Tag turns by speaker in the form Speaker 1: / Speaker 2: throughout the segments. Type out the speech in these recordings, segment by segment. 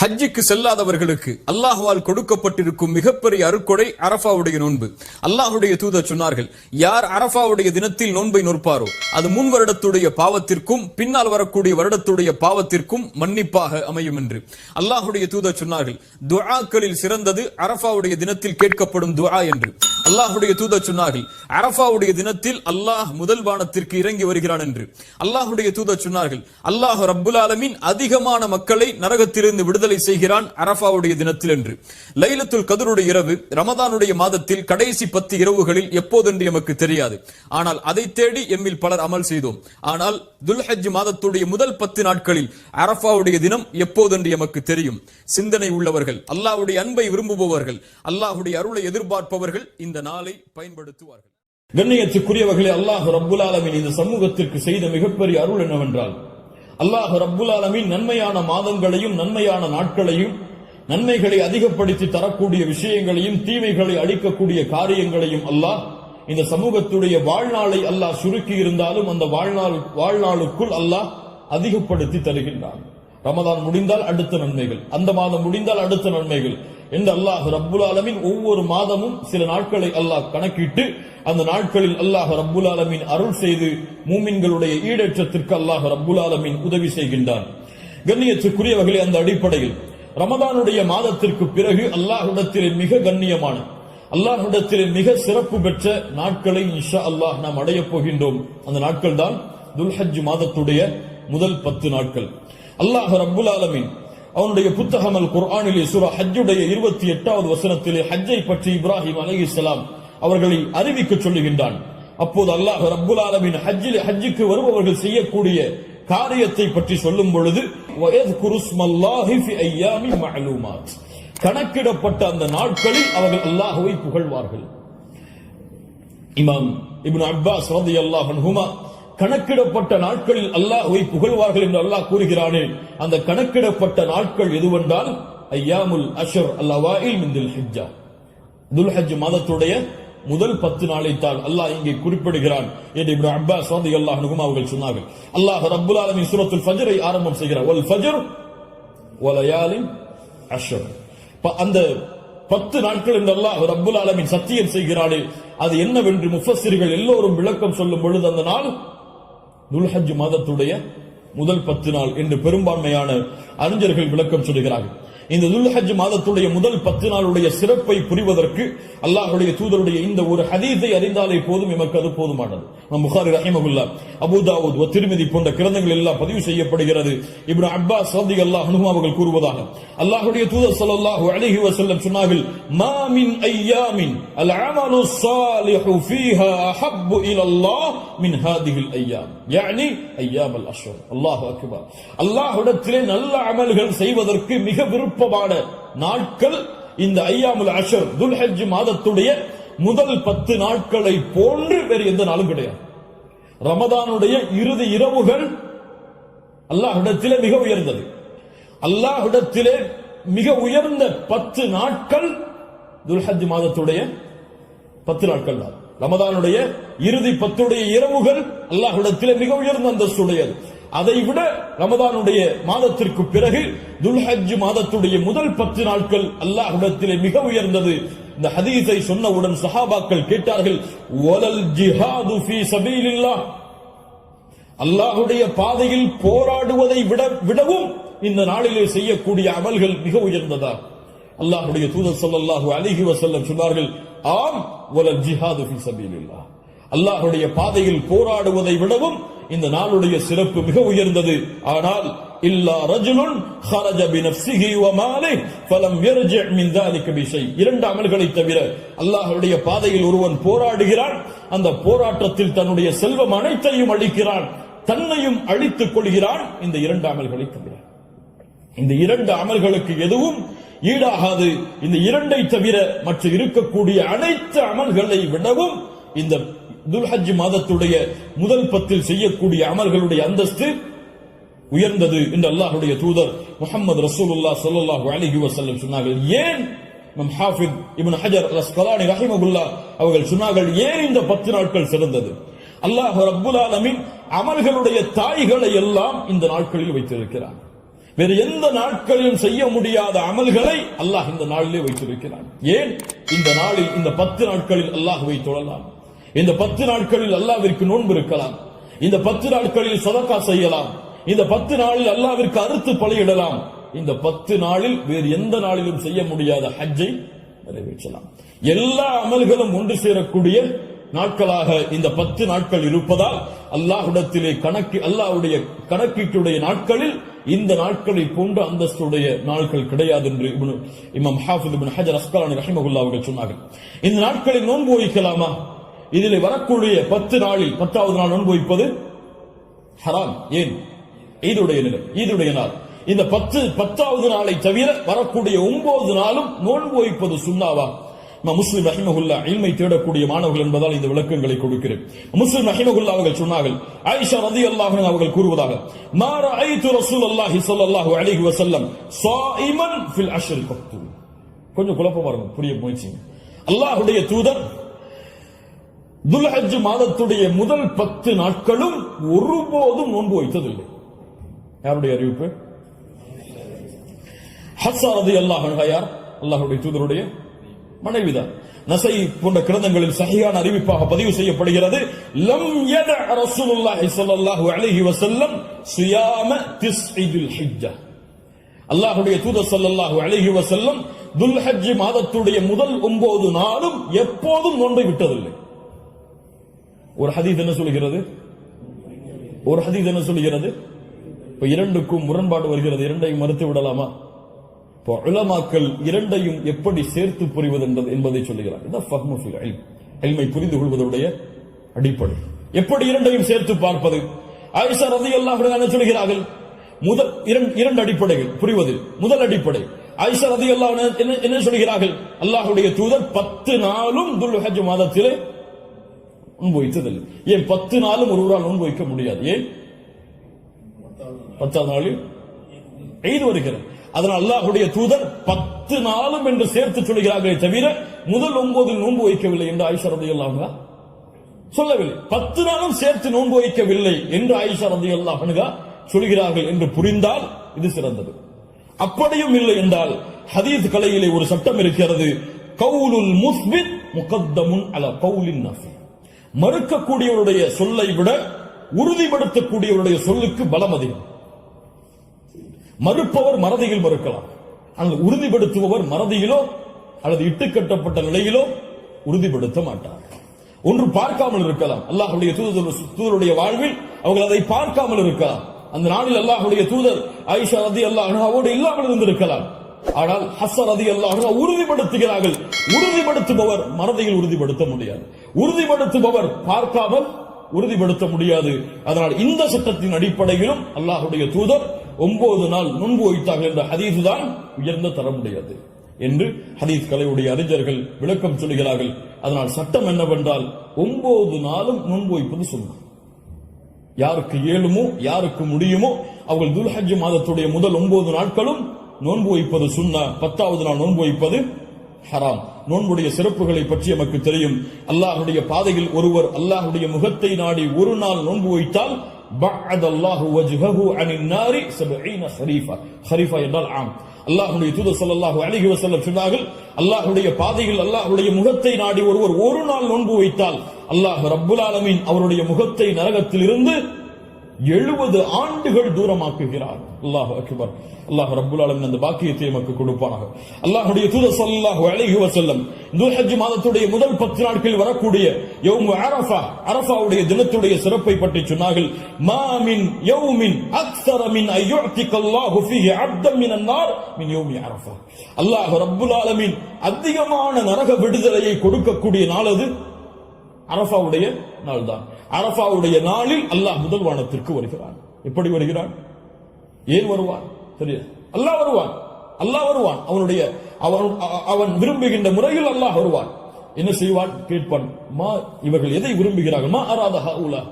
Speaker 1: ஹஜ்ஜுக்கு செல்லாதவர்களுக்கு அல்லாஹ்வால் கொடுக்கப்பட்டிருக்கும் மிகப்பெரிய அருட்கொடை அரஃபாவுடைய நோன்பு. அல்லாஹ்வுடைய தூதர் சொன்னார்கள், யார் அரஃபாவுடைய தினத்தில் நோன்பை நோற்பாரோ அது முன் வருடத்துடைய பாவத்திற்கும் பின்னால் வரக்கூடிய வருடத்துடைய பாவத்திற்கும் மன்னிப்பாக அமையும் என்று அல்லாஹ்வுடைய தூதர் சொன்னார்கள். துஆக்களில் சிறந்தது அரஃபாவுடைய தினத்தில் கேட்கப்படும் துஆ என்று அல்லாஹ்வுடைய தூதர் சொன்னார்கள். அரஃபாவுடைய தினத்தில் அல்லாஹ் முதல் வானத்திற்கு இறங்கி வருகிறான் என்று அல்லாஹ்வுடைய தூதர் சொன்னார்கள். அல்லாஹ் ரப்புல் ஆலமீன் அதிகமான மக்களை நரகத்திலிருந்து விடுதலை செய்கிறான் அரஃபாவுடைய தினத்தில் என்று. லைலத்துல் கத்ருடைய இரவு ரமதானுடைய மாதத்தில் கடைசி 10 இரவுகளில் எப்போதென்று எமக்கு தெரியாது. ஆனால் அதை தேடி எம்மில் பலர் அமல் செய்தோம். ஆனால் துல்ஹஜ் மாதத்துடைய முதல் 10 நாட்களில் அரஃபாவுடைய தினம் எப்போதென்று எமக்கு தெரியும். சிந்தனை உள்ளவர்கள், அல்லாஹ்வுடைய அன்பை விரும்புபவர்கள், அல்லாஹ்வுடைய அருளை எதிர்பார்ப்பவர்கள் இந்த நாளை பயன்படுத்துவார்கள். கண்ணியத்துக்குரியவர்களே, அல்லாஹ் ரப்புல் ஆலமீன் இந்த சமூகத்திற்கு செய்த மிகப்பெரிய அருள் என்னவென்றால், அல்லாஹ் ரப்புல் ஆலமீன் நன்மையான மாதங்களையும் நன்மையான நாட்களையும் நன்மைகளை அதிகப்படுத்தி தரக்கூடிய விஷயங்களையும் தீமைகளை அழிக்கக்கூடிய காரியங்களையும் அல்லாஹ் இந்த சமூகத்துடைய வாழ்நாளை அல்லாஹ் சுருக்கி இருந்தாலும் அந்த வாழ்நாளுக்குள் அல்லாஹ் அதிகப்படுத்தி தருகின்றான். ரமதான் முடிந்தால் அடுத்த நன்மைகள், அந்த மாதம் முடிந்தால் அடுத்த நன்மைகள் என்று அல்லாஹ் ரப்புல் ஆலமீன் ஒவ்வொரு மாதமும் சில நாட்களை அல்லாஹ் கணக்கிட்டு அந்த நாட்களில் அல்லாஹ் ரப்புல் ஆலமீன் அருள் செய்து மூமின்களுடைய ஈடேற்றத்திற்கு அல்லாஹ் ரப்புல் ஆலமீன் உதவி செய்கின்றான். கண்ணியத்துக்குரியவர்களே, அந்த அடிப்படையில் ரமதானுடைய மாதத்திற்கு பிறகு அல்லாஹ்விடத்திலே மிக கண்ணியமான, அல்லாஹ்விடத்திலே மிக சிறப்பு பெற்ற நாட்களை இன்ஷா அல்லாஹ் நாம் அடையப் போகின்றோம். அந்த நாட்கள் தான் துல்ஹஜ் மாதத்துடைய முதல் 10 நாட்கள். அல்லாஹ் ரப்புல் ஆலமீன் அவனுடைய புத்தகம் அல் குர்ஆனிலே சூரா ஹஜ்ஜுடைய 28வது வசனத்திலே ஹஜ்ஜை பற்றி இப்ராஹிம் அலைஹிஸ்ஸலாம் அவர்களை அறிவிக்க சொல்லுகின்றான். அப்போது அல்லாஹ் ரப்புல் ஆலமீன் ஹஜ்ஜுக்கு வருபவர்கள் செய்யக்கூடிய காரியத்தை பற்றி சொல்லும் பொழுது வயத்குருஸ்மல்லாஹி ஃபி அய்யாமின் மஅலூமாத், கணக்கிடப்பட்ட அந்த நாட்களில் அவர்கள் அல்லாஹ்வை புகழ்வார்கள். இமாம் இப்னு அப்பாஸ் ரலியல்லாஹு அன்ஹுமா கணக்கிடப்பட்ட நாட்களில் அல்லாஹ்வை புகழ்வார்கள் என்று அல்லாஹ் கூறுகிறானே, அந்த கணக்கிடப்பட்ட நாட்கள் எதுவென்றால் அய்யாமுல் அஷ்ர் அல்-அவாயில் மின் துல்ஹிஜ்ஜா, துல்ஹஜ் மாதத்துடைய முதல் 10 நாளைத்தான் அல்லாஹ் இங்கே குறிப்பிடுகிறான் என்று இப்னு அப்பாஸ் ரலியல்லாஹு அன்ஹுமா அவர்கள் சொன்னார்கள். அல்லாஹ் ரப்புல் ஆலமீன் சூரத்துல் ஃபஜ்ரை ஆரம்பம் செய்கிறார். வல் ஃபஜ்ர் வலயாலின் அஷ்ர், அந்த 10 நாட்கள் என்று அல்லாஹ் ரப்புல் ஆலமீன் சத்தியம் செய்கிறானே, அது என்னவென்று முஃபஸ்ஸிர்கள் எல்லோரும் விளக்கம் சொல்லும் பொழுது அந்த நாள் துல்ஹஜ் மாதத்துடைய முதல் 10 நாள் என்று பெரும்பான்மையான அறிஞர்கள் விளக்கம் சொல்கிறார்கள். இந்த துல்ஹஜ் மாதத்துடைய முதல் 10 நாளுடைய சிறப்பை புரிவதற்கு அல்லாஹ்வுடைய தூதருடைய இந்த ஒரு ஹதீஸை அறிந்தாலே போதும், எமக்கு அது போதுமானது. புகாரி ரஹிமஹுல்லாஹ், அபூ தாவூத், திர்மிதி போன்ற கிரந்தங்கள் எல்லாம் பதிவு செய்யப்படுகிறது. இப்னு அப்பாஸ் ரலியல்லாஹு அன்ஹு அவர்கள் கூறுவதாக, அல்லாஹ்வுடைய தூதர் ஸல்லல்லாஹு அலைஹி வஸல்லம் சொன்னார்கள், மா மின் அய்யாமின் அல் அமலு ஸாலிஹு ஃபீஹா அஹப்பு இலல்லாஹ் மின் ஹாதிஹில் அய்யாம், யானி அய்யாமுல் அஷ்ர். அல்லாஹு அக்பர். அல்லாஹ்விடத்திலே நல்ல அமல்கள் செய்வதற்கு மிக விருப்பமான நாட்கள் இந்த அய்யாமுல் அஷ்ர், துல்ஹஜ் மாதத்துடைய முதல் 10 நாட்களை போன்று வேறு எந்த நாளும் கிடையாது. ரமதானுடைய இறுதி இரவுகள் அல்லாஹ்விடத்திலே மிக உயர்ந்தது. அல்லாஹ்விடத்திலே மிக உயர்ந்த 10 நாட்கள் துல்ஹஜ் மாதத்துடைய 10 நாட்கள் தான். ரமதானுடைய இறுதி 10 இரவுகள் அல்லாஹ்விடத்திலே மிக உயர்ந்த அந்தஸ்துடையது. அதைவிட ரமதானுடைய மாதத்திற்கு பிறகு துல்ஹஜ் மாதத்துடைய முதல் 10 நாட்கள் அல்லாஹ்விடத்திலே மிக உயர்ந்தது. இந்த ஹதீஸை சொன்னவுடன் சஹாபாக்கள் கேட்டார்கள், வலல் ஜிஹாது ஃபீ சபீலில்லாஹ், அல்லாஹ்வுடைய பாதையில் போராடுவதை விடவும் இந்த நாளிலே செய்யக்கூடிய அமல்கள் மிக உயர்ந்ததா? அல்லாஹ்வுடைய தூதர் ஸல்லல்லாஹு அலைஹி வஸல்லம் சொன்னார்கள், ஆம், வலல் ஜிஹாது ஃபீ சபீலில்லாஹ், அல்லாஹ்வுடைய பாதையில் போராடுவதை விடவும் இந்த நாளுடைய சிறப்பு மிக உயர்ந்தது. ஆனால் இல்லா ரஜுலுன் خرج بنفسه وماله فلم يرجع من ذلك بشيء, 2 அமல்களை தவிர அல்லாஹ்வுடைய பாதையில் ஒருவன் போராடுகிறான், அந்த போராட்டத்தில் தன்னுடைய செல்வம் அனைத்தையும் அளிக்கிறான், தன்னையும் அழித்துக் கொள்கிறான், இந்த 2 அமல்களை தவிர. இந்த 2 அமல்களுக்கு எதுவும் ஈடாகாது. இந்த 2ஐ தவிர மற்ற இருக்கக்கூடிய அனைத்து அமல்களை விடவும் இந்த துல்ஹஜ் மாதத்துடைய முதல் 10 செய்யக்கூடிய அமல்களுடைய அந்தஸ்து உயர்ந்தது என்று அல்லாஹ்வுடைய தூதர் முஹம்மது ரசூலுல்லாஹ் ஸல்லல்லாஹு அலைஹி வஸல்லம் சொன்னார்கள். ஏன் இமாம் ஹாஃபிஸ் இப்னு ஹஜர் அல்-அஸ்கலானி ரஹிமஹுல்லாஹ் அவர்கள் சொன்னார்கள், ஏன் இந்த 10 நாட்கள் சிறந்தது? அல்லாஹ் ரப்புல் ஆலமீன் அமல்களுடைய தாய்களை எல்லாம் இந்த நாட்களில் வைத்திருக்கிறார். வேறு எந்த நாட்களிலும் செய்ய முடியாத அமல்களை அல்லாஹ் இந்த நாளிலே வைத்திருக்கிறான். ஏன் இந்த நாளில் இந்த 10 நாட்களில் அல்லாஹ்வை தொழலாம், இந்த 10 நாட்களில் அல்லாஹ்விற்கு நோன்பு இருக்கலாம், இந்த 10 நாட்களில் சதகா செய்யலாம், இந்த 10 நாளில் அல்லாஹ்விற்கு அறுத்து பலியிடலாம், இந்த 10 நாளில் வேறு எந்த நாளிலும் செய்ய முடியாத ஹஜ்ஜை நிறைவேற்றலாம். எல்லா அமல்களும் ஒன்று சேரக்கூடிய நாட்களாக இந்த 10 நாட்கள் இருப்பதால் அல்லாஹ்விடத்திலே அல்லாஹ்வுடைய கணக்கீட்டுடைய நாட்களில் இந்த நாட்களை போன்ற அந்தஸ்துடைய நாட்கள் கிடையாது என்று இமாம் ஹாஃபிஸ் இப்னு ஹஜர் அஸ்கலானி ரஹிமஹுல்லாஹ் அவர்கள் சொன்னார்கள். இந்த நாட்களில் நோன்பு வைக்கலாமா? இதில் வரக்கூடிய 10 நாளில் 10வது நாள் நோன்பு வைப்பது ஹராம். ஏன்? ஈதுடைய நாள். இந்த 10வது நாளை தவிர வரக்கூடிய 9 நாளும் நோன்பு வைப்பது சுன்னாவா? முஸ்லிம் ரஹிமஹுல்லாஹ் இல்மை தேடக்கூடிய மாணவர்கள் என்பதால் இந்த விளக்கங்களை கொடுக்கிறேன். முஸ்லிம் ரஹிமஹுல்லாஹ் அவர்கள் சொன்னார்கள், ஆயிஷா ரலியல்லாஹு அன்ஹா அவர்கள் கூறுவதாக, மா ரஅய்து ரசூலுல்லாஹி ஸல்லல்லாஹு அலைஹி வஸல்லம் ஸாயிமன் ஃபில் அஷ்ர் கத்து. கொஞ்சம் குழப்பமா இருக்கும், புரிய முயற்சி. அல்லாஹ்வுடைய தூதர் துல்ஹஜ் மாதத்துடைய முதல் 10 நாட்களும் ஒருபோதும் நோன்பு வைத்ததில்லை. யாருடைய அறிவிப்பு? ஹஃப்ஸா ரலியல்லாஹு அன்ஹா யார்? அல்லாஹ்வுடைய தூதருடைய மனைவிதான். நஸை போன்ற கிரந்தங்களில் சஹீஹான அறிவிப்பாக பதிவு செய்யப்படுகிறது, லம் யத ரசூலுல்லாஹி ஸல்லல்லாஹு அலைஹி வஸல்லம் ஸியாம திஸ்இல் ஹிஜ்ஜா. அல்லாஹ்வுடைய தூதர் ஸல்லல்லாஹு அலைஹி வஸல்லம் துல்ஹஜ் மாதத்துடைய முதல் 9 நாளும் எப்போதும் நோன்பை விட்டதில்லை. ஒரு ஹதீஸ் என்ன சொல்கிறது? இப்ப இரண்டுக்கும் முரண்பாடு வருகிறது, இரண்டையும் மறுத்து விடலாமா? உலமாக்கள் இரண்டையும் எப்படி சேர்த்து புரிவது என்பதை சொல்லுகிறார். இல்மை புரிந்து கொள்வதுடைய அடிப்படை. எப்படி இரண்டையும் சேர்த்து பார்ப்பது? ஆயிஷா ரலியல்லாஹு அன்ஹா சொல்கிறார்கள், முதல் இரண்டு அடிப்படைகள் புரிவது. முதல் அடிப்படை, ஆயிஷா ரலியல்லாஹு அன்ஹா என்ன சொல்கிறார்கள்? அல்லாஹ்வுடைய தூதர் 10 நாளும் துல்ஹஜ் மாதத்திலே நோன்பு வைத்ததில்லை. ஏன் 10 நாளும் ஒருவரால் நோன்பு வைக்க முடியாது? ஏன்? 10வது நாளில் ஈத் வருகிறது. அதனால் அல்லாஹ்வுடைய தூதர் 10 நாளும் என்று சேர்த்து சொல்கிறார்களே தவிர முதல் 9 நோன்பு வைக்கவில்லை என்று ஆயிஷா ரலியல்லாஹு அன்ஹா சொல்லவில்லை. 10 நாளும் சேர்த்து நோன்பு வைக்கவில்லை என்று ஆயிஷா ரலியல்லாஹு அன்ஹா சொல்கிறார்கள் என்று புரிந்தால் இது சிறந்தது. அப்படியும் இல்லை என்றால் ஹதீஸ் கலையிலே ஒரு சட்டம் இருக்கிறது, கவுலுல் முஸ்பித் முகத்தமுன் அலா கவுலின் நஃபி. மறுக்கக்கூடியவருடைய சொல்லை விட உறுதிப்படுத்தக்கூடியவருடைய சொல்லுக்கு பலம் அதிகம். மறுப்பவர் மறதியில் மறுக்கலாம், ஆனால் உறுதிப்படுத்துபவர் மறதியிலோ அல்லது இட்டுக்கட்டப்பட்ட நிலையிலோ உறுதிப்படுத்த மாட்டார். ஒன்று பார்க்காமல் இருக்கலாம், அல்லாஹ்வுடைய தூதருடைய வாழ்வில் அவர்கள் அதை பார்க்காமல் இருக்கலாம். அந்த நாளில் அல்லாஹ்வுடைய தூதர் ஆயிஷா ரலியல்லாஹு அன்ஹாவோடு இல்லாமல் இருந்திருக்கலாம். ஆனால் ஹஃப்ஸா ரலியல்லாஹு அன்ஹா உறுதிப்படுத்துகிறார்கள். உறுதிப்படுத்துபவர் மறதியில் உறுதிப்படுத்த முடியாது, உறுதிப்படுத்துபவர் பார்க்காமல் உறுதிப்படுத்த முடியாது. அதனால் இந்த சட்டத்தின் அடிப்படையிலும் அல்லாஹ்வுடைய தூதர் 9 நாள் நோன்பு வைத்தார்கள் என்ற ஹதீஸ் தான் உயர்ந்த தரமுடையது என்று ஹதீஸ் கலையுடைய அறிஞர்கள் விளக்கம் சொல்கிறார்கள். அதனால் சட்டம் என்னவென்றால் 9 நாளும் நோன்பு வைப்பது சுன்னத். யாருக்கு இயலுமோ யாருக்கு முடியுமோ அவர்கள் துல்ஹஜ் மாதத்துடைய முதல் 9 நாட்களும் நோன்பு வைப்பது சுன்னா, 10வது நாள் நோன்பு வைப்பது ஹராம். நோன்புடைய சிறப்புகளை பற்றி நமக்கு தெரியும். அல்லாஹ்வுடைய பாதையில் ஒருவர் அல்லாஹ்வுடைய முகத்தை நாடி ஒரு நாள் நோன்பு வைத்தால் பஅதல்லாஹு வஜ்ஹஹு அனின் நாரி 70 ഖരീഫா. ഖരീஃபா என்றால் ஆம். அல்லாஹ்வுடைய தூதர் ஸல்லல்லாஹு அலைஹி வஸல்லம் சொன்னார்கள், அல்லாஹ்வுடைய பாதையில் அல்லாஹ்வுடைய முகத்தை நாடி ஒருவர் ஒரு நாள் நோன்பு வைத்தால் அல்லாஹ் ரப்புல் ஆலமீன் அவருடைய முகத்தை நரகத்தில் இருந்து 70 ஆண்டுகள் தூரமாக்குகிறார். அல்லாஹ் அக்பர். அல்லாஹ் ரப்புல் ஆலமீன் அந்த பாக்கியத்தை நமக்கு கொடுப்பானாக. அல்லாஹ்வுடைய தூதர் ஸல்லல்லாஹு அலைஹி வஸல்லம் துல்ஹஜ் மாதத்துடைய முதல் 10 நாட்களில் வரக்கூடிய யௌம் அரஃபா, அரஃபாவுடைய தினத்துடைய சிறப்பை பற்றி சொன்னார்கள். மா மின் யௌமின் அக்ஸர மின் அய்யுஅதிகல்லாஹு ஃபீஹி அப்தன் மினன் நார் மின் யௌமி அரஃபா. அல்லாஹ் ரப்புல் ஆலமீன் அதிகமான நரக விடுதலையை கொடுக்கக்கூடிய நாள் அது அரஃபாவுடைய நாள் தான். அரஃபாவுடைய நாளில் அல்லாஹ் முதல் வானத்திற்கு வருகிறான். எப்படி வருகிறான்? ஏன் வருவான்? சரியா, அல்லாஹ் வருவான். அல்லாஹ் வருவான். அவன் விரும்புகின்ற முறையில் அல்லாஹ் வருவான். என்ன செய்வான்? கேட்பான், மா இவர்கள் எதை விரும்புகிறார்கள்? மா அராத ஹவுலா,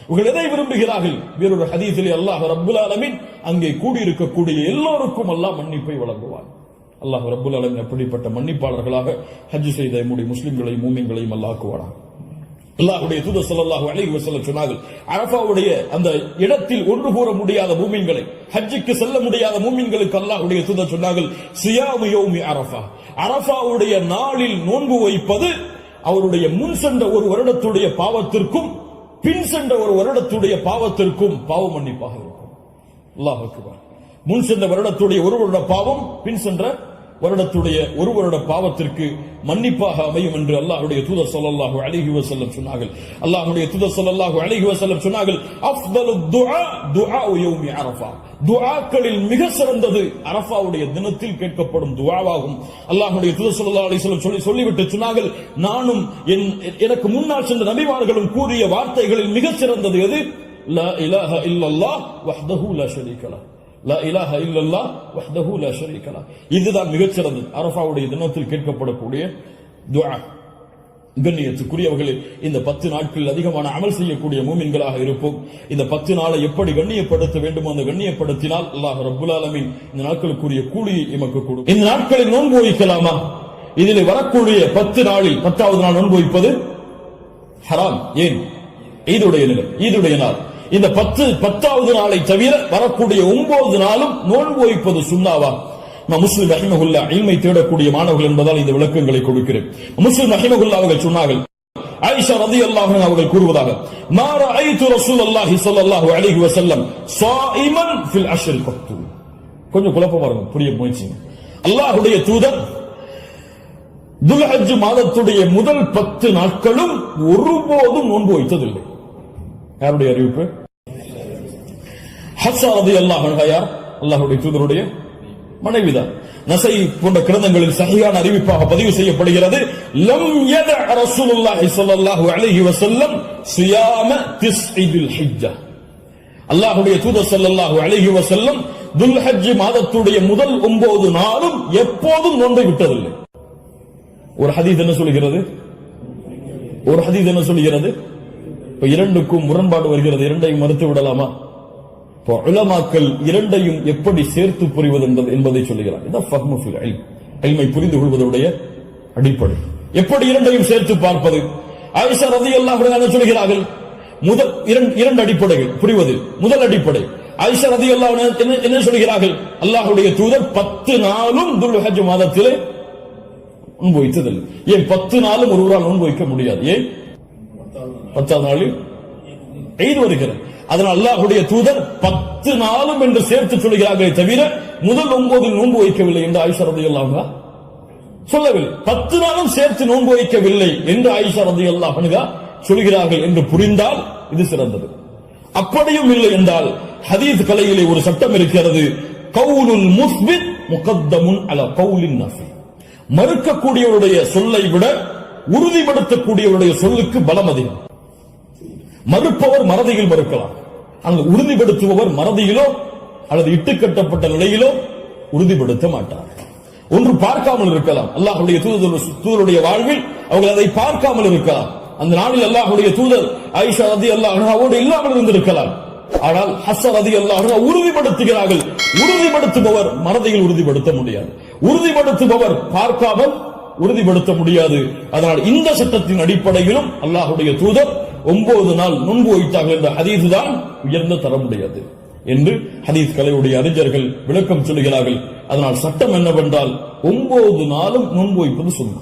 Speaker 1: இவர்கள் எதை விரும்புகிறார்கள்? வேறொரு ஹதீஸிலே அல்லாஹ் ரப்புல் ஆலமீன் அங்கே கூடியிருக்கக்கூடிய எல்லோருக்கும் அல்லாஹ் மன்னிப்பை வழங்குவான். அல்லாஹ் ரப்புல் ஆலமீன் அப்படிப்பட்ட மன்னிப்பாளர்களாக ஹஜ் செய்த நம்முடைய முஸ்லிம்களையும் மூமின்களையும் அல்லாஹ் ஆக்குவானாக. அல்லாஹ்வுடைய தூதர் ஸல்லல்லாஹு அலைஹி வஸல்லம் சொன்னார்கள், அரஃபாவுடைய அந்த இடத்தில் ஒன்று கூற முடியாத மூமின்களை, ஹஜ்ஜுக்கு செல்ல முடியாத மூமின்களுக்கு அல்லாஹ்வுடைய தூதர் சொன்னார்கள், சியாமு யௌமி அரஃபா, அரஃபாவுடைய நாளில் நோன்பு வைப்பது அவருடைய முன் சென்ற ஒரு வருடத்துடைய பாவத்திற்கும் பின் சென்ற ஒரு வருடத்துடைய பாவத்திற்கும் பாவ மன்னிப்பாக இருக்கும். அல்லாஹ் அக்பர். முன் சென்ற வருடத்துடைய ஒரு வருட பாவம் பின் சென்ற வருடத்துடைய ஒரு வருட பாவத்திற்கு மன்னிப்பாக அமையும் என்று அல்லாஹ்வுடைய தூதர் ஸல்லல்லாஹு அலைஹி வஸல்லம் சொன்னார்கள். அல்லாஹ்வுடைய தூதர் ஸல்லல்லாஹு அலைஹி வஸல்லம் சொன்னார்கள், அஃதலு துஆ துஆஉ யௌமி அரஃபா, துஆக்களில் மிக சிறந்தது அரஃபாவுடைய தினத்தில் கேட்கப்படும் துஆவாகும். அல்லாஹ்வுடைய தூதர் ஸல்லல்லாஹு அலைஹி வஸல்லம் சொல்லிவிட்டு சொன்னார்கள், நானும் எனக்கு முன்னால் சென்ற நபிமார்களும் கூறிய வார்த்தைகளில் மிக சிறந்தது எது? லா இலாஹ இல்லல்லாஹ் வஹ்தஹு லா ஷரீக லஹ், லா இலாஹ இல்லல்லாஹ் வஹ்தஹு லா ஷரீக லஹ். இதுதான் மிகச் சிறந்தது அரஃபாவுடைய தினத்தில் கேட்கப்படக்கூடிய துஆ. கண்ணியத்துக்குரியவர்களே, இந்த 10 நாட்களில் அதிகமான அமல் செய்யக்கூடிய மூமின்களாக இருப்போம். இந்த 10 நாளை எப்படி கண்ணியப்படுத்த வேண்டுமோ அந்த கண்ணியப்படுத்தினால் அல்லாஹ் ரப்புல் ஆலமீன் இந்த நாட்களுக்குரிய கூலியை எமக்கு கொடுக்கும். இந்த நாட்களில் நோன்பு வைக்கலாமா? இதில் வரக்கூடிய 10 நாளில் 10வது நாள் நோன்பு வைப்பது ஹராம். ஏன்? ஈதுடைய நாள். இந்த 10வது நாளை தவிர வரக்கூடிய 9 நாளும் நோன்பு வைப்பது சுன்னாவா? முஸ்லிம் ரஹிமஹுல்லாஹ் இல்மை தேடக்கூடிய மாணவர்கள் என்பதால் இந்த விளக்கங்களை கொடுக்கிறேன். முஸ்லிம் ரஹிமஹுல்லாஹ் அவர்கள் சொன்னார்கள், ஆயிஷா ரலியல்லாஹு அன்ஹா அவர்கள் கூறுவதாக, மா ரஅய்து ரசூலல்லாஹி ஸல்லல்லாஹு அலைஹி வஸல்லம் ஸாயிமன் ஃபில் அஷ்ர் கத்து. கொஞ்சம் குழப்பமா இருக்கும், புரிய முயற்சிங்க. அல்லாஹ்வுடைய தூதர் துல்ஹஜ் மாதத்துடைய முதல் 10 நாட்களும் ஒருபோதும் நோன்பு வைத்ததில்லை. யாருடைய அறிவிப்பு? ஹப்ஸா ரலியல்லாஹு அன்ஹா யார்? அல்லாஹ்வுடைய தூதருடைய மனைவிதான். நஸை போன்ற கிரந்தங்களில் சஹீஹான அறிவிப்பாக பதிவு செய்யப்படுகிறது, லம் யத ரசூலுல்லாஹி ஸல்லல்லாஹு அலைஹி வஸல்லம் சியாம திஸ்இல் ஹிஜ்ஜா. அல்லாஹ்வுடைய தூதர் ஸல்லல்லாஹு அலைஹி வஸல்லம் துல்ஹஜ் மாதத்துடைய முதல் 9 நாளும் எப்போதும் நோன்பை விட்டதில்லை. ஒரு ஹதீஸ் என்ன சொல்கிறது? இப்ப இரண்டுக்கும் முரண்பாடு வருகிறது, இரண்டையும் மறுத்து விடலாமா? உலமாக்கள் இரண்டையும் எப்படி சேர்த்து புரிவது என்பதை சொல்லுகிறார். இதான் ஃபஹ்மு ஃபில் இல்ம், இல்மை புரிந்து கொள்வதுடைய அடிப்படை. எப்படி இரண்டையும் சேர்த்து பார்ப்பது? ஆயிஷா ரலியல்லாஹு அன்ஹா சொல்கிறார்கள், முதல் இரண்டு அடிப்படைகள் புரிவது. முதல் அடிப்படை, ஆயிஷா ரலியல்லாஹு அன்ஹா என்ன சொல்கிறார்கள்? அல்லாஹ்வுடைய தூதர் 10 நாளும் துல்ஹஜ் மாதத்திலே நோன்பு வைத்ததில்லை. ஏன் 10 நாளும் ஒருவரால் நோன்பு வைக்க முடியாது? ஏன்? 10வது நாளில் ஈத் வருகிறது. அதனால் அல்லாஹ்வுடைய தூதர் 10 நாளும் என்று சேர்த்து சொல்கிறார்களே தவிர முதல் 9 நோன்பு வைக்கவில்லை என்று ஆயிஷா ரலியல்லாஹு அன்ஹா சொல்லவில்லை. 10 நாளும் சேர்த்து நோன்பு வைக்கவில்லை என்று ஆயிஷா ரலியல்லாஹு அன்ஹா சொல்கிறார்கள் என்று புரிந்தால் இது சிறந்தது. அப்படியும் இல்லை என்றால் ஹதீஸ் கலையிலே ஒரு சட்டம் இருக்கிறது, கவுலுல் முஸ்பித் முகத்தமுன் அலா கவுலின் நஃபி. மறுக்கக்கூடியவருடைய சொல்லை விட உறுதிப்படுத்தக்கூடியவருடைய சொல்லுக்கு பலம் அதிகம். மறுப்பவர் மறதியில் மறுக்கலாம், அங்கு உறுதிப்படுத்துபவர் மறதியிலோ அல்லது இட்டுக்கட்டப்பட்ட நிலையிலோ உறுதிப்படுத்த மாட்டார். ஒன்று பார்க்காமல் இருக்கலாம், அல்லாஹ்வுடைய தூதருடைய வாழ்வில் அவர்கள் அதை பார்க்காமல் இருக்கலாம். அந்த நாளில் அல்லாஹ்வுடைய தூதர் ஆயிஷா ரலியல்லாஹு அன்ஹாவோடு இல்லாமல் இருந்திருக்கலாம். ஆனால் ஹஸ்ஸா ரலியல்லாஹு அன்ஹா உறுதிப்படுத்துகிறார்கள். உறுதிப்படுத்துபவர் மறதியில் உறுதிப்படுத்த முடியாது, உறுதிப்படுத்துபவர் பார்க்காமல் உறுதிப்படுத்த முடியாது. அதனால் இந்த சட்டத்தின் அடிப்படையிலும் அல்லாஹ்வுடைய தூதர் 9 நாள் நோன்பு வைத்தார்கள் என்ற ஹதீஸ் தான் உயர்ந்த தரமுடையது என்று ஹதீஸ் கலையுடைய அறிஞர்கள் விளக்கம் சொல்கிறார்கள். அதனால் சட்டம் என்னவென்றால் 9 நாளும் நோன்பு வைப்பது சுன்னா.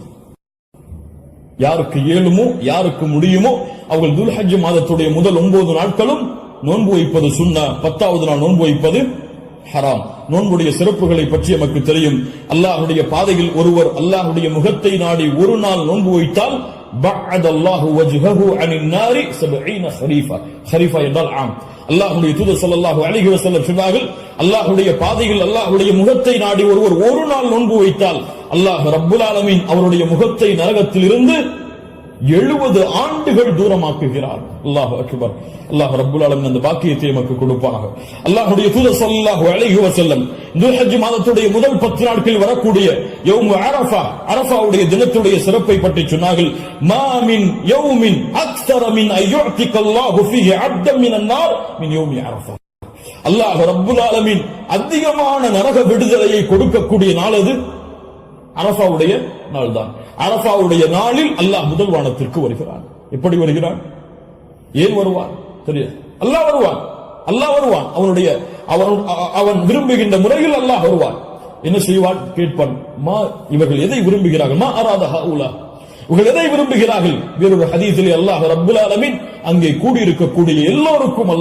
Speaker 1: யாருக்கு இயலுமோ யாருக்கு முடியுமோ அவர்கள் துல்ஹஜ் மாதத்துடைய முதல் 9 நாட்களும் நோன்பு வைப்பது சுன்னா. 10வது நாள் நோன்பு வைப்பது ஹராம். நோன்புடைய சிறப்புகளை பற்றி நமக்கு தெரியும். அல்லாஹ்வுடைய பாதையில் ஒருவர் அல்லாஹ்வுடைய முகத்தை நாடி ஒரு நாள் நோன்பு வைத்தால் பஅத அல்லாஹு வஜ்ஹஹு அனின் நாரி 70 ஹரீஃபா. ஹரீஃபா என்றால் ஆம். அல்லாஹ்வுடைய தூதர் ஸல்லல்லாஹு அலைஹி வஸல்லம் சொன்னார்கள், அல்லாஹ்வுடைய பாதையில் அல்லாஹ்வுடைய முகத்தை நாடி ஒருவர் ஒரு நாள் நோன்பு வைத்தால் அல்லாஹ் ரப்புல் ஆலமீன் அவருடைய முகத்தை நரகத்தில் இருந்து 70 ஆண்டுகள் தூரமாக்குகிறார். அல்லாஹ் அக்பர். அல்லாஹ் ரப்புல் ஆலமீன் அந்த பாக்கியத்தை நமக்கு கொடுப்பானாக. அல்லாஹ்வுடைய தூதர் ஸல்லல்லாஹு அலைஹி வஸல்லம் துல்ஹஜ் மாதத்துடைய முதல் 10 நாட்களில் வரக்கூடிய யௌமு அரஃபா, அரஃபாவுடைய தினத்துடைய சிறப்பை பற்றி சொன்னார்கள். மா மின் யௌமின் அக்ஸர மின் அய்யுஅதிக அல்லாஹு ஃபீஹி அப்தன் மினன் நார் மின் யௌமி அரஃபா. அல்லாஹ் ரப்புல் ஆலமீன் அதிகமான நரக விடுதலையை கொடுக்கக்கூடிய நாள் அது அரஃபாவுடைய நாள் தான். அரஃபாவுடைய நாளில் அல்லாஹ் முதல் வானத்திற்கு வருகிறான். எப்படி வருகிறான்? ஏன் வருவான்? தெரியாது. அல்லாஹ் வருவான், அல்லாஹ் வருவான். அவன் விரும்புகின்ற முறையில் அல்லாஹ் வருவான். என்ன செய்வான்? கேட்பான், மா இவர்கள் எதை விரும்புகிறார்கள்? மா அராத ஹாஉலா, இவர்கள் எதை விரும்புகிறார்கள்? வேறொரு ஹதீஸிலே அல்லாஹ் ரப்புல் ஆலமீன் அங்கே கூடியிருக்கக்கூடிய எல்லோருக்கும்